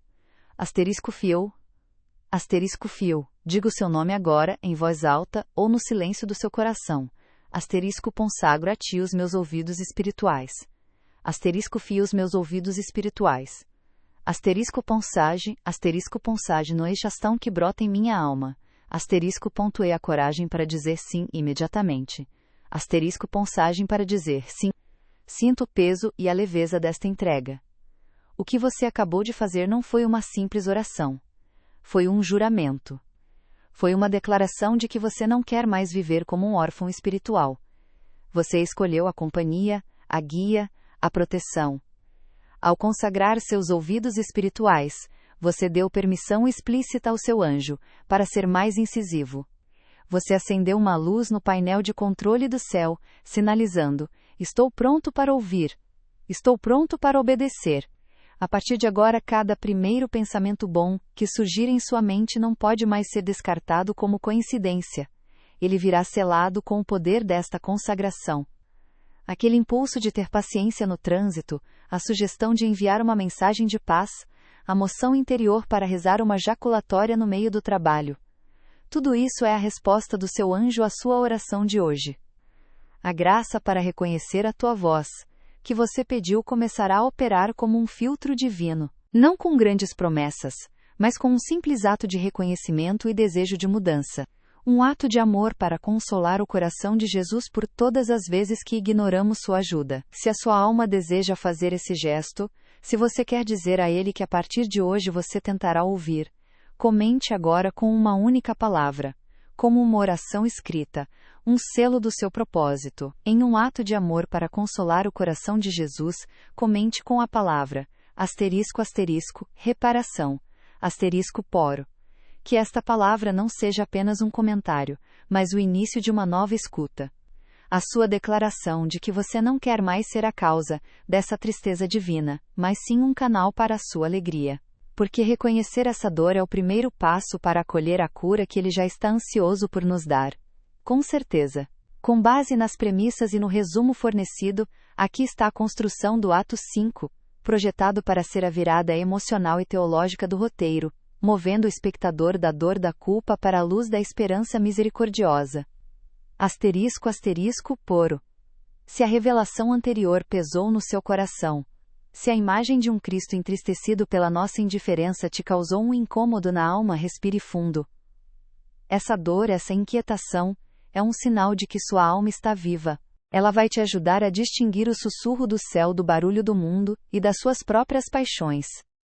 A: Asterisco Fiel. Asterisco Fiel. Diga o seu nome agora, em voz alta, ou no silêncio do seu coração. Asterisco Consagro a ti os meus ouvidos espirituais. Asterisco Fio os meus ouvidos espirituais. Asterisco Ponsage no eixastão que brota em minha alma. Asterisco pontuei a coragem para dizer sim imediatamente. Asterisco Ponsagem para dizer sim. Sinto o peso e a leveza desta entrega. O que você acabou de fazer não foi uma simples oração. Foi um juramento. Foi uma declaração de que você não quer mais viver como um órfão espiritual. Você escolheu a companhia, a guia, a proteção. Ao consagrar seus ouvidos espirituais, você deu permissão explícita ao seu anjo para ser mais incisivo. Você acendeu uma luz no painel de controle do céu, sinalizando: estou pronto para ouvir. Estou pronto para obedecer. A partir de agora, cada primeiro pensamento bom que surgir em sua mente não pode mais ser descartado como coincidência. Ele virá selado com o poder desta consagração. Aquele impulso de ter paciência no trânsito, a sugestão de enviar uma mensagem de paz, a moção interior para rezar uma jaculatória no meio do trabalho. Tudo isso é a resposta do seu anjo à sua oração de hoje. A graça para reconhecer a tua voz, que você pediu, começará a operar como um filtro divino, não com grandes promessas, mas com um simples ato de reconhecimento e desejo de mudança. Um ato de amor para consolar o coração de Jesus por todas as vezes que ignoramos sua ajuda. Se a sua alma deseja fazer esse gesto, se você quer dizer a ele que a partir de hoje você tentará ouvir, comente agora com uma única palavra, como uma oração escrita, um selo do seu propósito. Em um ato de amor para consolar o coração de Jesus, comente com a palavra, reparação, poro. Que esta palavra não seja apenas um comentário, mas o início de uma nova escuta. A sua declaração de que você não quer mais ser a causa dessa tristeza divina, mas sim um canal para a sua alegria. Porque reconhecer essa dor é o primeiro passo para acolher a cura que ele já está ansioso por nos dar. Com certeza. Com base nas premissas e no resumo fornecido, aqui está a construção do ato 5, projetado para ser a virada emocional e teológica do roteiro, movendo o espectador da dor da culpa para a luz da esperança misericordiosa. Poro. Se a revelação anterior pesou no seu coração, se a imagem de um Cristo entristecido pela nossa indiferença te causou um incômodo na alma, respire fundo. Essa dor, essa inquietação, é um sinal de que sua alma está viva. Ela vai te ajudar a distinguir o sussurro do céu do barulho do mundo e das suas próprias paixões.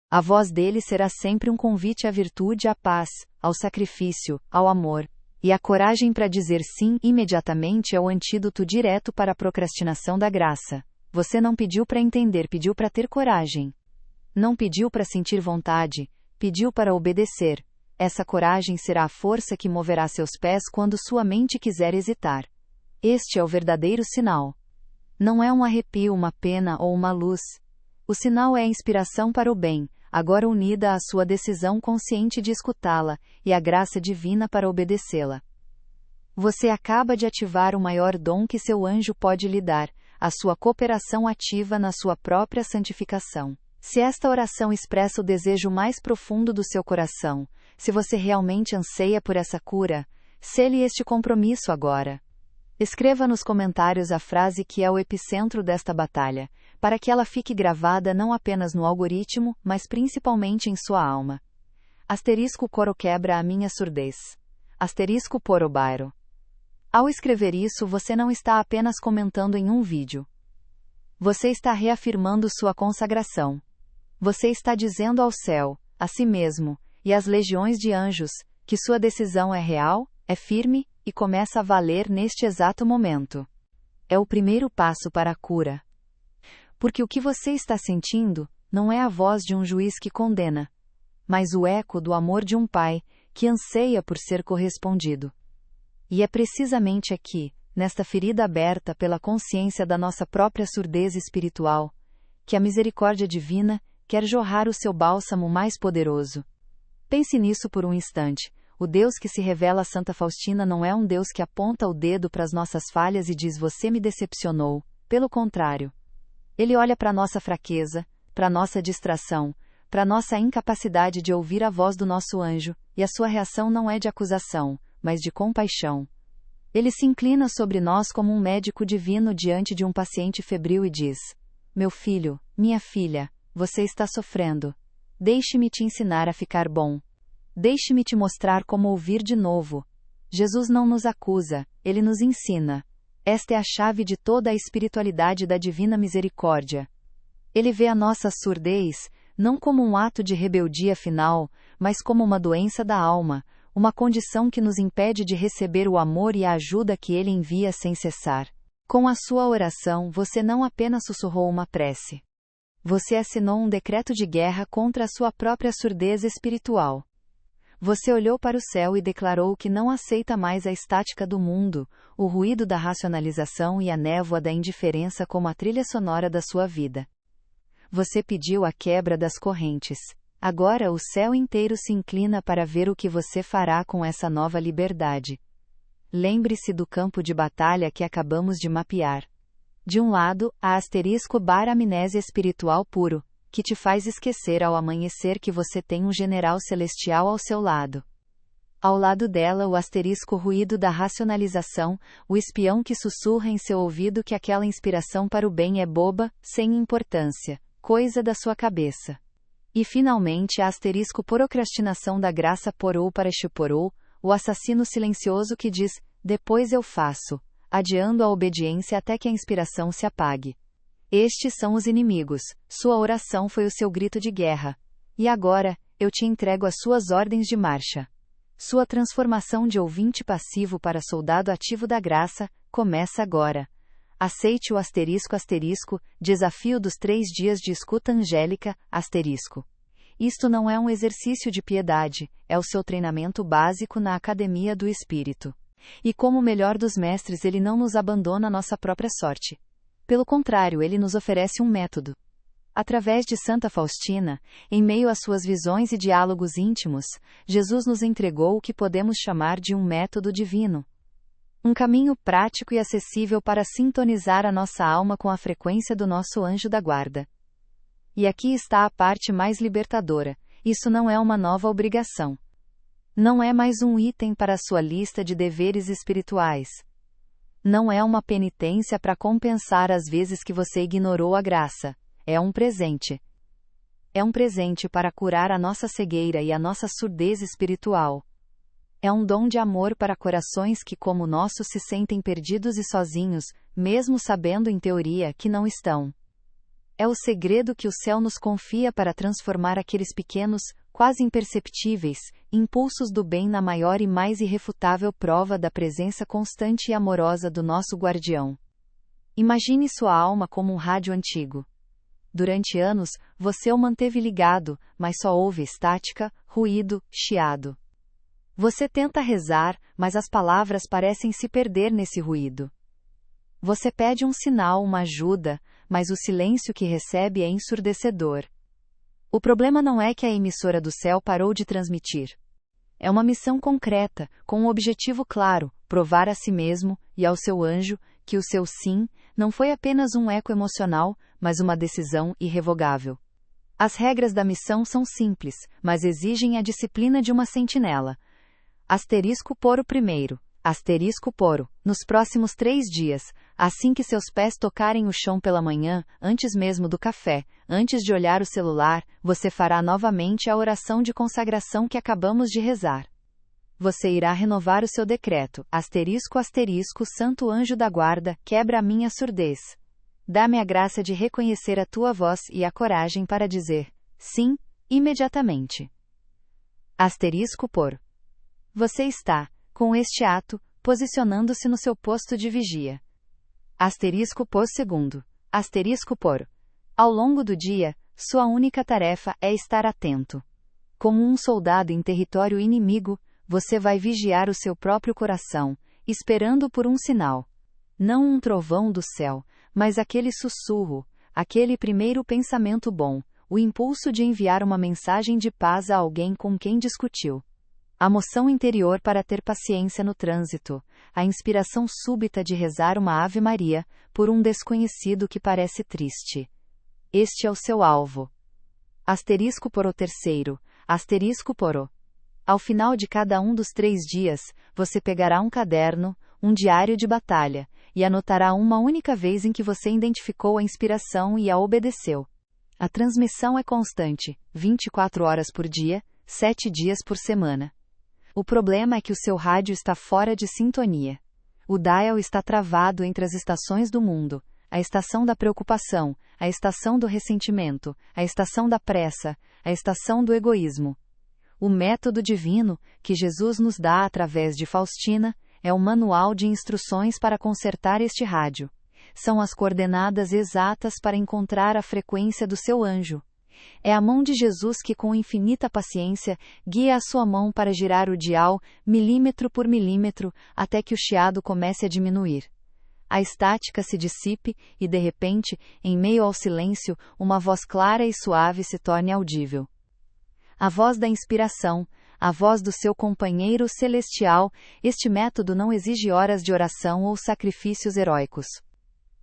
A: A voz dele será sempre um convite à virtude, à paz, ao sacrifício, ao amor. E a coragem para dizer sim imediatamente é o antídoto direto para a procrastinação da graça. Você não pediu para entender, pediu para ter coragem. Não pediu para sentir vontade, pediu para obedecer. Essa coragem será a força que moverá seus pés quando sua mente quiser hesitar. Este é o verdadeiro sinal. Não é um arrepio, uma pena ou uma luz. O sinal é a inspiração para o bem, agora unida à sua decisão consciente de escutá-la, e a graça divina para obedecê-la. Você acaba de ativar o maior dom que seu anjo pode lhe dar, a sua cooperação ativa na sua própria santificação. Se esta oração expressa o desejo mais profundo do seu coração, se você realmente anseia por essa cura, sele este compromisso agora. Escreva nos comentários a frase que é o epicentro desta batalha, para que ela fique gravada não apenas no algoritmo, mas principalmente em sua alma. Asterisco coro quebra a minha surdez. Asterisco poro bairo. Ao escrever isso, você não está apenas comentando em um vídeo. Você está reafirmando sua consagração. Você está dizendo ao céu, a si mesmo, e às legiões de anjos, que sua decisão é real, é firme, e começa a valer neste exato momento. É o primeiro passo para a cura. Porque o que você está sentindo, não é a voz de um juiz que condena, mas o eco do amor de um pai, que anseia por ser correspondido. E é precisamente aqui, nesta ferida aberta pela consciência da nossa própria surdez espiritual, que a misericórdia divina quer jorrar o seu bálsamo mais poderoso. Pense nisso por um instante. O Deus que se revela a Santa Faustina não é um Deus que aponta o dedo para as nossas falhas e diz você me decepcionou, pelo contrário. Ele olha para a nossa fraqueza, para a nossa distração, para a nossa incapacidade de ouvir a voz do nosso anjo, e a sua reação não é de acusação, mas de compaixão. Ele se inclina sobre nós como um médico divino diante de um paciente febril e diz: meu filho, minha filha, você está sofrendo. Deixe-me te ensinar a ficar bom. Deixe-me te mostrar como ouvir de novo. Jesus não nos acusa, ele nos ensina. Esta é a chave de toda a espiritualidade da divina misericórdia. Ele vê a nossa surdez, não como um ato de rebeldia final, mas como uma doença da alma, uma condição que nos impede de receber o amor e a ajuda que ele envia sem cessar. Com a sua oração, você não apenas sussurrou uma prece. Você assinou um decreto de guerra contra a sua própria surdez espiritual. Você olhou para o céu e declarou que não aceita mais a estática do mundo, o ruído da racionalização e a névoa da indiferença como a trilha sonora da sua vida. Você pediu a quebra das correntes. Agora o céu inteiro se inclina para ver o que você fará com essa nova liberdade. Lembre-se do campo de batalha que acabamos de mapear. De um lado, a asterisco bar amnésia espiritual puro, que te faz esquecer ao amanhecer que você tem um general celestial ao seu lado. Ao lado dela, o asterisco ruído da racionalização, o espião que sussurra em seu ouvido que aquela inspiração para o bem é boba, sem importância, coisa da sua cabeça. E finalmente a asterisco procrastinação da graça porou para chuporou, o assassino silencioso que diz, depois eu faço, adiando a obediência até que a inspiração se apague. Estes são os inimigos, sua oração foi o seu grito de guerra. E agora, eu te entrego as suas ordens de marcha. Sua transformação de ouvinte passivo para soldado ativo da graça, começa agora. Aceite o asterisco, desafio dos 3 dias de escuta angélica, asterisco. Isto não é um exercício de piedade, é o seu treinamento básico na Academia do Espírito. E como o melhor dos mestres ele não nos abandona à nossa própria sorte. Pelo contrário, ele nos oferece um método. Através de Santa Faustina, em meio às suas visões e diálogos íntimos, Jesus nos entregou o que podemos chamar de um método divino. Um caminho prático e acessível para sintonizar a nossa alma com a frequência do nosso anjo da guarda. E aqui está a parte mais libertadora: isso não é uma nova obrigação. Não é mais um item para a sua lista de deveres espirituais. Não é uma penitência para compensar as vezes que você ignorou a graça. É um presente. É um presente para curar a nossa cegueira e a nossa surdez espiritual. É um dom de amor para corações que, como o nosso, se sentem perdidos e sozinhos, mesmo sabendo em teoria que não estão. É o segredo que o céu nos confia para transformar aqueles pequenos, quase imperceptíveis, impulsos do bem na maior e mais irrefutável prova da presença constante e amorosa do nosso guardião. Imagine sua alma como um rádio antigo. Durante anos, você o manteve ligado, mas só houve estática, ruído, chiado. Você tenta rezar, mas as palavras parecem se perder nesse ruído. Você pede um sinal, uma ajuda, mas o silêncio que recebe é ensurdecedor. O problema não é que a emissora do céu parou de transmitir. É uma missão concreta, com um objetivo claro: provar a si mesmo, e ao seu anjo, que o seu sim, não foi apenas um eco emocional, mas uma decisão irrevogável. As regras da missão são simples, mas exigem a disciplina de uma sentinela. Asterisco poro primeiro. Asterisco poro. Nos próximos 3 dias, assim que seus pés tocarem o chão pela manhã, antes mesmo do café, antes de olhar o celular, você fará novamente a oração de consagração que acabamos de rezar. Você irá renovar o seu decreto. Asterisco asterisco Santo Anjo da Guarda, quebra a minha surdez. Dá-me a graça de reconhecer a tua voz e a coragem para dizer sim, imediatamente. Asterisco por. Você está, com este ato, posicionando-se no seu posto de vigia. Asterisco por segundo. Asterisco por. Ao longo do dia, sua única tarefa é estar atento. Como um soldado em território inimigo, você vai vigiar o seu próprio coração, esperando por um sinal. Não um trovão do céu, mas aquele sussurro, aquele primeiro pensamento bom, o impulso de enviar uma mensagem de paz a alguém com quem discutiu. A moção interior para ter paciência no trânsito, a inspiração súbita de rezar uma Ave Maria, por um desconhecido que parece triste. Este é o seu alvo. Asterisco por o terceiro, asterisco por o. Ao final de cada um dos 3 dias, você pegará um caderno, um diário de batalha, e anotará uma única vez em que você identificou a inspiração e a obedeceu. A transmissão é constante, 24 horas por dia, 7 dias por semana. O problema é que o seu rádio está fora de sintonia. O dial está travado entre as estações do mundo, a estação da preocupação, a estação do ressentimento, a estação da pressa, a estação do egoísmo. O método divino, que Jesus nos dá através de Faustina, é o manual de instruções para consertar este rádio. São as coordenadas exatas para encontrar a frequência do seu anjo. É a mão de Jesus que, com infinita paciência, guia a sua mão para girar o dial, milímetro por milímetro, até que o chiado comece a diminuir. A estática se dissipe e, de repente, em meio ao silêncio, uma voz clara e suave se torne audível. A voz da inspiração, a voz do seu companheiro celestial. Este método não exige horas de oração ou sacrifícios heróicos.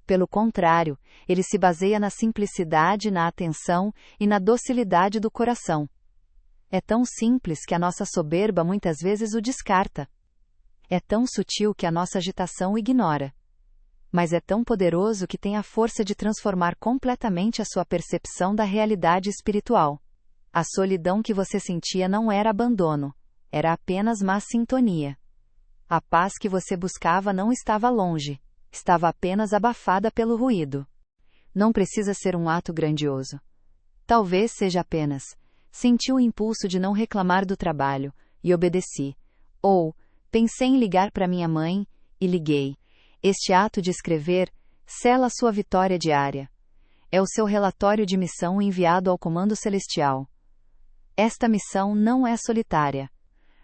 A: Pelo contrário, ele se baseia na simplicidade, na atenção e na docilidade do coração. É tão simples que a nossa soberba muitas vezes o descarta. É tão sutil que a nossa agitação o ignora. Mas é tão poderoso que tem a força de transformar completamente a sua percepção da realidade espiritual. A solidão que você sentia não era abandono, era apenas má sintonia. A paz que você buscava não estava longe, estava apenas abafada pelo ruído. Não precisa ser um ato grandioso. Talvez seja apenas: senti o impulso de não reclamar do trabalho, e obedeci. Ou, pensei em ligar para minha mãe, e liguei. Este ato de escrever sela a sua vitória diária. É o seu relatório de missão enviado ao Comando Celestial. Esta missão não é solitária.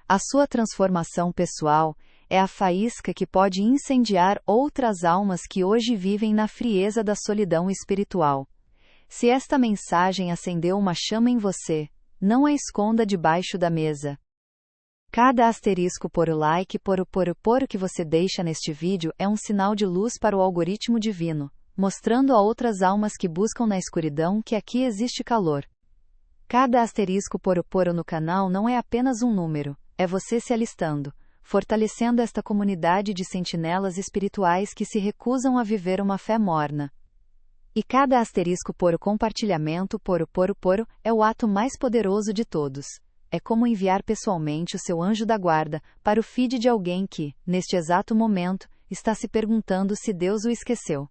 A: A sua transformação pessoal é a faísca que pode incendiar outras almas que hoje vivem na frieza da solidão espiritual. Se esta mensagem acendeu uma chama em você, não a esconda debaixo da mesa. Cada asterisco por o like por o que você deixa neste vídeo é um sinal de luz para o algoritmo divino, mostrando a outras almas que buscam na escuridão que aqui existe calor. Cada asterisco por o no canal não é apenas um número, é você se alistando, fortalecendo esta comunidade de sentinelas espirituais que se recusam a viver uma fé morna. E cada asterisco por o compartilhamento por o é o ato mais poderoso de todos. É como enviar pessoalmente o seu anjo da guarda para o feed de alguém que, neste exato momento, está se perguntando se Deus o esqueceu.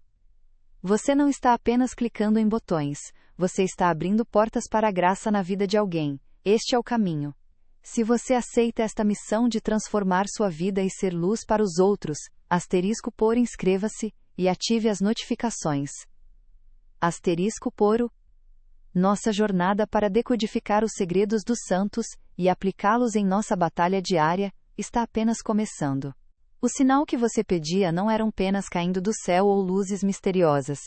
A: Você não está apenas clicando em botões, você está abrindo portas para a graça na vida de alguém. Este é o caminho. Se você aceita esta missão de transformar sua vida e ser luz para os outros, asterisco por inscreva-se e ative as notificações. Asterisco por o. Nossa jornada para decodificar os segredos dos santos e aplicá-los em nossa batalha diária está apenas começando. O sinal que você pedia não eram penas caindo do céu ou luzes misteriosas.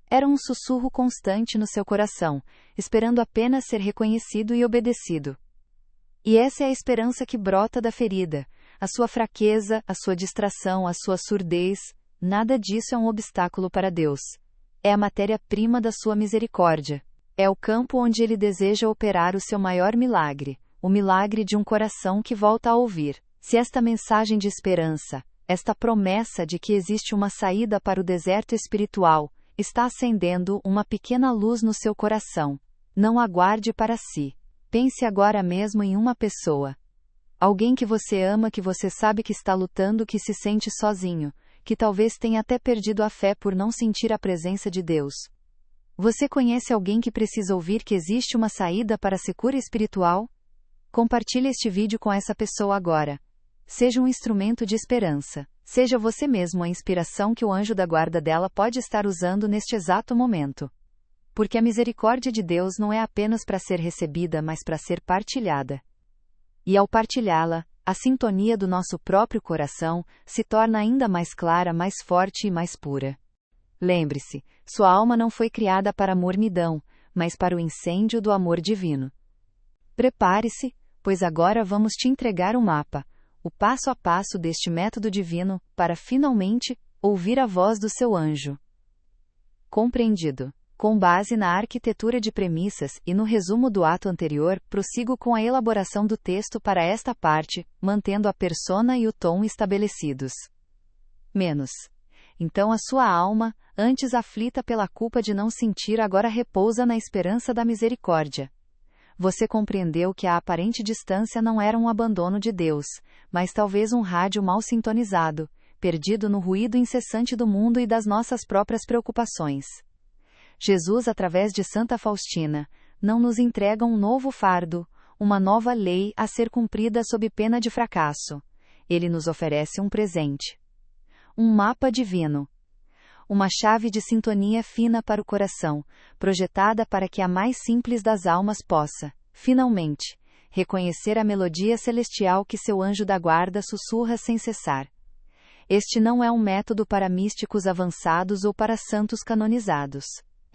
A: Era um sussurro constante no seu coração, esperando apenas ser reconhecido e obedecido. E essa é a esperança que brota da ferida, a sua fraqueza, a sua distração, a sua surdez. Nada disso é um obstáculo para Deus. É a matéria-prima da sua misericórdia. É o campo onde ele deseja operar o seu maior milagre, o milagre de um coração que volta a ouvir. Se esta mensagem de esperança, esta promessa de que existe uma saída para o deserto espiritual, está acendendo uma pequena luz no seu coração, não aguarde para si. Pense agora mesmo em uma pessoa. Alguém que você ama, que você sabe que está lutando, que se sente sozinho, que talvez tenha até perdido a fé por não sentir a presença de Deus. Você conhece alguém que precisa ouvir que existe uma saída para a cura espiritual? Compartilhe este vídeo com essa pessoa agora. Seja um instrumento de esperança. Seja você mesmo a inspiração que o anjo da guarda dela pode estar usando neste exato momento. Porque a misericórdia de Deus não é apenas para ser recebida, mas para ser partilhada. E ao partilhá-la, a sintonia do nosso próprio coração se torna ainda mais clara, mais forte e mais pura. Lembre-se, sua alma não foi criada para a mornidão, mas para o incêndio do amor divino. Prepare-se, pois agora vamos te entregar um mapa, o passo a passo deste método divino, para finalmente ouvir a voz do seu anjo. Compreendido. Com base na arquitetura de premissas e no resumo do ato anterior, prossigo com a elaboração do texto para esta parte, mantendo a persona e o tom estabelecidos. Menos. Então a sua alma, antes aflita pela culpa de não sentir, agora repousa na esperança da misericórdia. Você compreendeu que a aparente distância não era um abandono de Deus, mas talvez um rádio mal sintonizado, perdido no ruído incessante do mundo e das nossas próprias preocupações. Jesus, através de Santa Faustina, não nos entrega um novo fardo, uma nova lei a ser cumprida sob pena de fracasso. Ele nos oferece um presente. Um mapa divino. Uma chave de sintonia fina para o coração, projetada para que a mais simples das almas possa, finalmente, reconhecer a melodia celestial que seu anjo da guarda sussurra sem cessar. Este não é um método para místicos avançados ou para santos canonizados.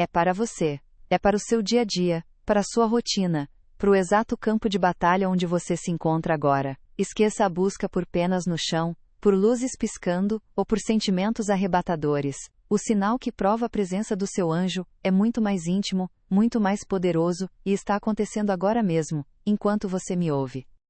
A: É para você. É para o seu dia a dia, para a sua rotina, para o exato campo de batalha onde você se encontra agora. Esqueça a busca por penas no chão, por luzes piscando, ou por sentimentos arrebatadores. O sinal que prova a presença do seu anjo é muito mais íntimo, muito mais poderoso, e está acontecendo agora mesmo, enquanto você me ouve.